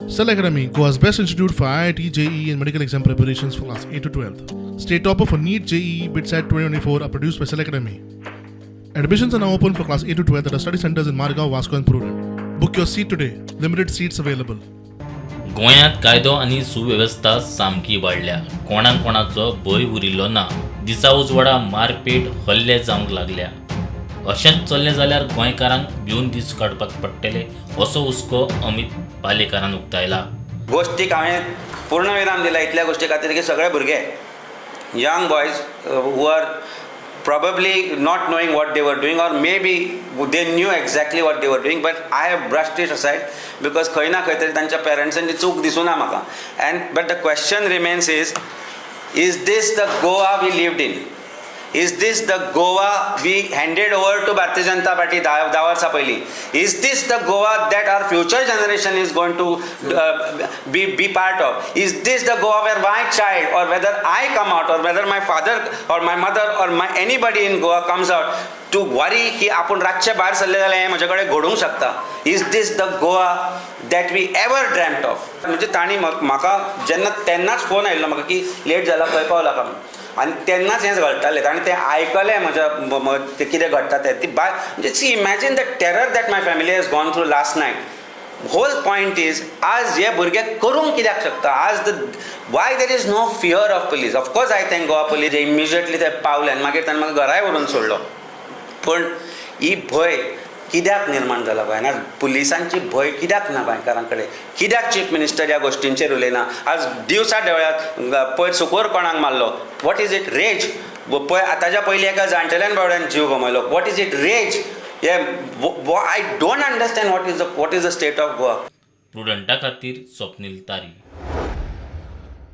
Cell Academy, Goa's best institute for IIT, JEE and medical exam preparations for class 8 to 12th. State topper for NEET, JEE, BITSAT 2024 are produced by Cell Academy. Admissions are now open for class 8 to 12th at our study centers in Margao, Vasco and Prudent. Book your seat today. Limited seats available. गोंयांत कायदो आनी सुवेवस्था सामकी वाडल्या. कोणाक कोणाचो भंय उरिल्लो ना. दिसा उजवाडा मारपेट हल्ले जावंक लागल्या. अशेंच चल्लें जाल्यार गोंयकारांक भिवन दीस काडपाक पडटले असो हुस्को अमित पालेकारान उक्तायला. गोष्टीक हांवें पूर्ण विराम दिला इतल्या गोष्टी खातीर की सगळे भुरगे young boys who are probably not knowing what they were doing, or maybe they knew exactly what they were doing, but I have brushed it aside because खंय ना खंय तरी तांच्या पेरेंट्सांची चूक दिसूना म्हाका. And but the question remains is this the Goa we lived in? Is this the Goa we handed over to Bharatiya Janata Party 10 वर्सां पयलीं? Is this the Goa that our future generation is going to be part of? Is this the Goa where my child, or whether I come out, or whether my father or my mother or anybody in Goa comes out to worry की आपण रातचे भायर सरले जाल्यार हें म्हजे कडेन घडूंक शकता? Is this the Goa that we ever dreamt of? म्हणजे ताणी म्हाका जेन्ना तेन्नाच फोन आयिल्लो म्हाका की लेट जाला खंय पावला काय म्हणून, आनी तेन्नाच हें घडटालें आनी तें आयकलें म्हज्या तें कितें घडटा तें ती बाय म्हणजे see imagine the terror that my family has gone through last night. Whole point is आज हे भुरगे करूंक कित्याक शकता? आज the way there is no fear of police. Of course I thank Goa police immediately ते पावले आनी मागीर ताणें म्हाका घराय व्हरून सोडलो. पूण ही भंय कित्याक निर्माण जाला गोंयांत? पुलिसांची भंय कित्याक ना गोंयकारां कडेन? कित्याक चीफ मिनिस्टर ह्या गोश्टींचेर उलयना? आज दिवसा देवळात पयर सुकोर कोणाक मारलो. What is it? रेज. पळय ताच्या पयलीं एका जाणटेल्यान बावड्यान जीव गमयलो. What is it? रेज. I don't understand what is the state of Goa. प्रुडंटा खातीर स्वप्नील तारी.